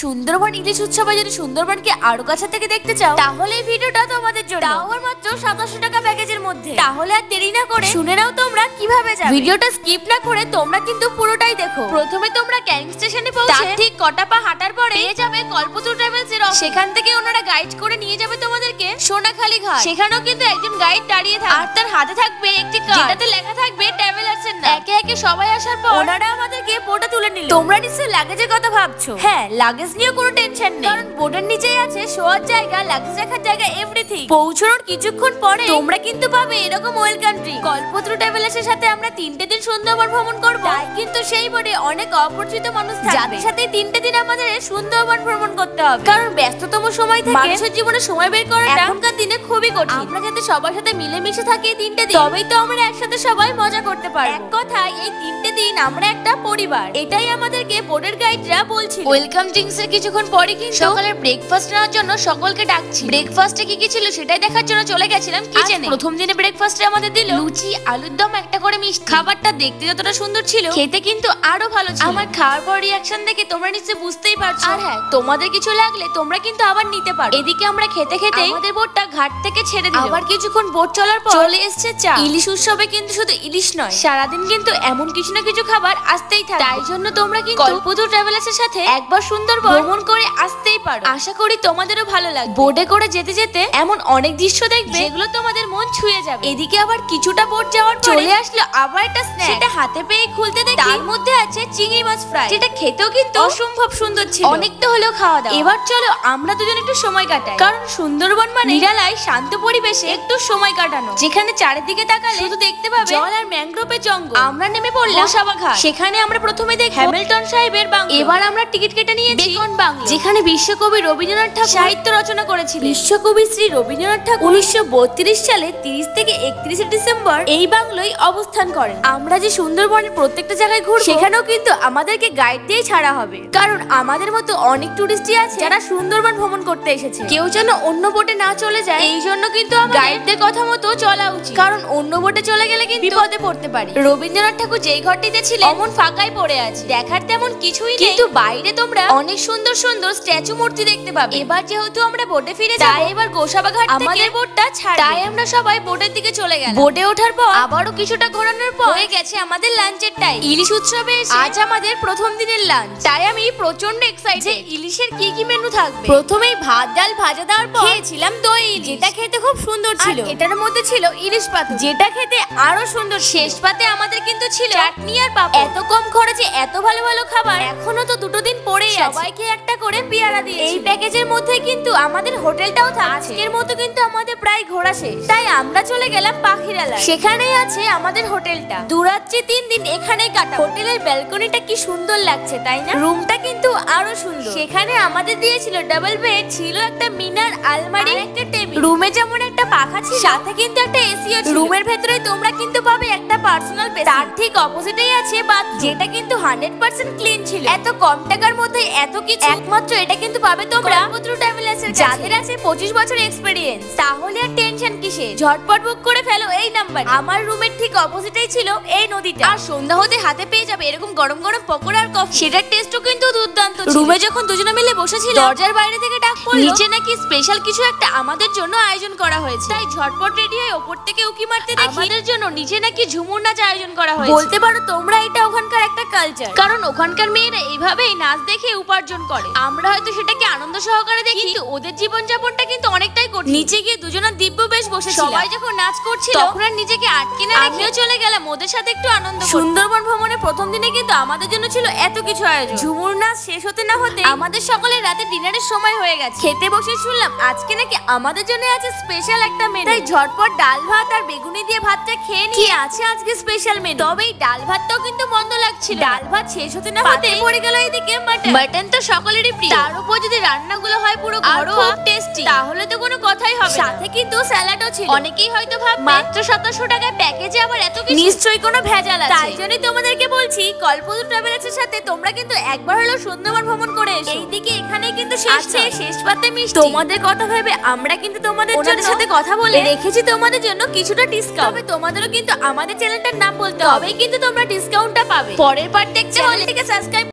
সুন্দরবন ইলিশ উৎসবে যদি সুন্দরবনকে আরো কাছে থেকে দেখতে চাও তাহলে এই ভিডিওটা তোমাদের জন্য। তাও আবার মাত্র 2700 টাকা প্যাকেজের মধ্যে। তাহলে আর দেরি না করে শুনে নাও তোমরা কিভাবে যাবে। ভিডিওটা স্কিপ না করে তোমরা কিন্তু পুরোটাই দেখো। প্রথমে তোমরা ক্যানিং স্টেশনে পৌঁছে ঠিক কটা পা হাঁটার পরে পেয়ে যাবে কল্পতরু ট্রাভেলস এর অফিস। সেখান থেকে ওনারা গাইড করে নিয়ে যাবে তোমাদেরকে সোনাখালী ঘাট। সেখানেও কিন্তু একজন গাইড দাঁড়িয়ে থাকবে আর তার হাতে থাকবে একটি কার্ড যেটাতে লেখা থাকবে ট্রাভেলার্স এর নাম। একে একে সবাই আসার পর ওনারা আমাদেরকে বোটে তুলে নিল। তোমরা নিশ্চয়ই লাগেজের কথা ভাবছো। হ্যাঁ, লাগেজ নিয়ে কোনো টেনশন নেই, কারণ বোটের নিচেই আছে শোয়ার জায়গা, লাগেজ রাখার জায়গা, এভরিথিং। পৌঁছানোর কিছুক্ষণ পরে তোমরা কিন্তু পাবে এরকম ওয়েলকাম ড্রিঙ্ক। কল্পতরু ট্রাভেলার্স এর সাথে আমরা 3টে দিন সুন্দরবন ভ্রমণ করব, তাই কিন্তু সেই বোটে অনেক অপরিচিত মানুষ থাকবে যাদের সাথে 3টে দিন আমাদের সুন্দরবন ভ্রমণ করতে হবে। কারণ ব্যস্ততম সময় থেকে মানুষের জীবনে সময় বের করাটা এখনকার দিনে খুবই কঠিন। আমরা যাতে সবার সাথে মিলেমিশে থাকি 3টে দিন, তবেই তো আমরা একসাথে সবাই মজা করতে পারবো। এক কথায় এই 3টে দিন আমরা একটা পরিবার, এটাই আমাদেরকে বোর্ডের গাইডরা বলছিল। ওয়েলকাম ড্রিঙ্কস এর কিছুক্ষণ পরে কিন্তু সকালের ব্রেকফাস্ট নেওয়ার জন্য সকলকে ডাকছি। ব্রেকফাস্টে কি কি ছিল সেটাই দেখার জন্য চলে গেছিলাম কিচেনে। প্রথম দিনে ব্রেকফাস্টে আমাদের দিল লুচি, আলুর দম, একটা করে মিষ্টি। খাবারটা দেখতে যতটা সুন্দর ছিল, খেতে কিন্তু আরো ভালো ছিল। আমার খাওয়ার পর রিঅ্যাকশন দেখে তোমরা নিশ্চয়ই বুঝতেই পারছো। আর হ্যাঁ, তোমাদের কিছু লাগলে তোমরা কিন্তু আবার নিতে পারো। এদিকে আমরা খেতে খেতে আমাদের বোটটা ঘাট থেকে ছেড়ে দিল। আবার কিছুক্ষণ বোট চলার পর চলে এসেছে চা। ইলিশ উৎসবে কিন্তু শুধু ইলিশ নয়, সারাদিন কিন্তু এমন কিছু না কিছু খাবার আসতেই থাকে। তাই জন্য তোমরা কিন্তু কল্পতরু ট্রাভেলার্স এর সাথে একবার সুন্দরবন ভ্রমণ করে আসতেই পারো। আশা করি তোমাদেরও ভালো লাগবে। বোটে করে যেতে যেতে এমন অনেক দৃশ্য দেখবে যেগুলো তোমাদের মন ছুঁয়ে যাবে। এদিকে আবার কিছুটা বোট যাওয়ার পর চলে আসলো আবার একটা স্ন্যাক। সেটা হাতে পেয়ে খুলতে দেখি তার মধ্যে আছে চিংড়ি মাছ ফ্রাই, যেটা খেতেও কিন্তু অসম্ভব সুন্দর ছিল। অনেক তো হলেও খাওয়া দাওয়া। এবার চলো আমরা দুজন একটু সময় কাটাই, কারণ সুন্দরবন মানে নিরালায় শান্ত পরিবেশে একটু সময় কাটানো, যেখানে চারিদিকে তাকালে শুধু দেখতে পাবে জল আর ম্যানগ্রোভের জঙ্গল। আমরা নেমে পড়লাম গোসাবা ঘাট। সেখানে আমরা প্রথমে দেখি হ্যামিল্টন সাহেবের বাংলো। এবার আমরা টিকিট কেটে নিয়েছি বেকন বাংলো, যেখানে বিশ্বকবি রবীন্দ্রনাথ ঠাকুর সাহিত্য রচনা করেছিলেন। বিশ্বকবি শ্রী রবীন্দ্রনাথ ঠাকুর 1932 সালে 30 থেকে 31 ডিসেম্বর এই বাংলোয় অবস্থান করেন। আমরা যে সুন্দরবনের প্রত্যেকটা জায়গায় ঘুরবো সেখানেও কিন্তু আমাদেরকে গাইড দিয়ে ছাড়া হবে, কারণ আমাদের মতো অনেক টুরিস্টই আছে যারা সুন্দরবন ভ্রমণ করতে এসেছে। কেউ যেন অন্য বোটে না চলে যায়, এই জন্য কিন্তু গাইডদের কথা মতো চলা উচিত, কারণ অন্য বোটে চলে গেলে কিন্তু বিপদে পড়তে পারি। রবীন্দ্রনাথ ঠাকুর যেই ঘরটিতে ছিলেন অমন ফাঁকাই পড়ে আছে, দেখার তেমন কিছুই নেই, কিন্তু বাইরে তোমরা অনেক সুন্দর সুন্দর স্ট্যাচু মূর্তি দেখতে পাবে। এবার যেহেতু আমরা বোটে ফিরে যাই, এবার গোসাবা ঘাট থেকে আমাদের বোটটা ছাড়বে, তাই আমরা সবাই বোটের দিকে চলে গেলাম। বোটে ওঠার পর আবারও কিছুটা ঘোরানোর পর হয়ে গেছে আমাদের লাঞ্চের টাইম। ইলিশ উৎসবে আজ আমাদের প্রথম দিনের লাঞ্চ, তাই আমি প্রচন্ড এক্সাইটেড ইলিশের কি কি মেনু থাকবে। প্রথমেই ভাত ডাল ভাজা দেওয়ার পর খেয়েছিলাম দই ইলিশ, যেটা খেতে খুব সুন্দর ছিল। এটার মধ্যে ছিল ইলিশ পাতা, যেটা খেতে আরো সুন্দর। শেষ পাতে আমাদের কিন্তু ছিল চাটনি আর পাপড়। এত কম খরচে এত ভালো ভালো খাবার, এখনো তো 2 দিন পরেই আছে। সবাইকে একটা করে পেয়ারা দিয়েছি। এই প্যাকেজের মধ্যে কিন্তু আমাদের হোটেলটাও থাকছে। আজকের মতো কিন্তু আমাদের প্রায় ঘোরা শেষ, তাই আমরা চলে গেলাম পাখিরালয়। সেখানেই আছে আমাদের হোটেলটা। দুরাত্রি 3 দিন এখানেই কাটা। হোটেলের ব্যালকনিটা কি সুন্দর লাগছে, তাই না? রুমটা কিন্তু আরো সুন্দর। সেখানে আমাদের দিয়েছিল ডাবল বেড, ছিল একটা মিনার আলমারি, একটা টেবিল। রুমে যেমন একটা পাখা ছিল, সাথে কিন্তু একটা এসিও ছিল। রুমের ভেতরে তোমরা কিন্তু পাবে একটা পার্সোনাল স্পেস। তার ঠিক অপোজিটেই আছে বাথ, যেটা কিন্তু 100% ক্লিন ছিল। এত কম টাকার মধ্যে এত কিছু, একমাত্র এটা কিন্তু পাবে তোমরা কল্পতরু ট্রাভেলার্স এর, যাদের আছে 25 বছর এক্সপেরিয়েন্স। তাহলে আর টেনশন কিসে, ঝটপট বুক করে ফেলো এই নাম্বারে। আমার রুমের ঠিক অপোজিটেই ছিল এই নদীটা। আর সন্ধ্যা হতে হাতে পেয়ে যাবে এরকম গরম গরম পকোড়া আর কফি, সেটার টেস্টও কিন্তু দুর্দান্ত ছিল। রুমে যখন দুজনে মিলে বসেছিল, দরজার বাইরে থেকে ডাক পড়লো নিচে নাকি স্পেশাল কিছু একটা আমাদের জন্য আয়োজন করা হয়েছে। তাই ঝটপট রেডি হয়ে উপর থেকে উকি মারতে দেখি আমাদের জন্য নিচে নাকি ঝুমুর নাচ আয়োজন করা হয়েছে। বলতে পারো তোমরা এটা ওখানকার একটা কালচার, কারণ ওখানকার মেয়েরা এইভাবেই নাচ দেখে উপার্জন করে। আমরা হয়তো সেটাকে আনন্দ সহকারে দেখি, কিন্তু ওদের জীবনযাপনটা কিন্তু অনেকটাই কঠিন। নিচে গিয়ে দুজনা দিব্য বেশ বসেছিল, সবাই যখন নাচ করছিল তখন আর নিজেকে আটকে না রেখে চলে গেলাম ওদের সাথে একটু আনন্দ করতে। সুন্দরবন ভ্রমণের প্রথম দিনে কিন্তু আমাদের জন্য ছিল এত কিছু আয়োজন। ঝুমুর নাচ শেষ হতে না হতে আমাদের সকলের রাতে ডিনারের সময় হয়ে গেছে। খেতে বসে শুনলাম আজকে নাকি আমাদের জন্য আছে স্পেশাল একটা মেনু, তাই ঝটপট ডাল ভাত আর বেগুনি দিয়ে ভাতটা খেয়ে নিয়ে আছে আজকে স্পেশাল মেনু। তবে এই ডাল ভাতটাও কিন্তু মন্দ লাগছিল। ডাল ভাত শেষ হতে না হতে পড়ে গেল এইদিকে মাটন। মাটন তো সকলেরই প্রিয়, তার উপর যদি রান্নাগুলো হয় পুরো ঘরোয়া টেস্টি, তাহলে তো কোনো কথাই হবে না। সাথে কিন্তু স্যালাডও ছিল। অনেকেই হয়তো ভাববে মাত্র 2700 টাকায় প্যাকেজে আবার এত কিছু, নিশ্চয়ই কোনো ভেজাল আছে। তাই জন্যই তোমাদেরকে বলছি কল্পতরু ট্রাভেলার্স এর সাথে তোমরা কিন্তু একবার হলো সুন্দরবন ভ্রমণ করে এসো। এইদিকে এখানেই কিন্তু শেষ পাতে মিষ্টি। তোমাদের কথা ভেবে আমরা কিন্তু তোমাদের সাথে কথা বলে রেখেছি তোমাদের জন্য কিছুটা ডিসকাউন্ট। তবে তোমাদেরও কিন্তু আমাদের চ্যানেলটার নাম বলতে হবে, তবেই কিন্তু তোমরা ডিসকাউন্টটা পাবে। পরের পার্ট দেখতে হলে সাবস্ক্রাইব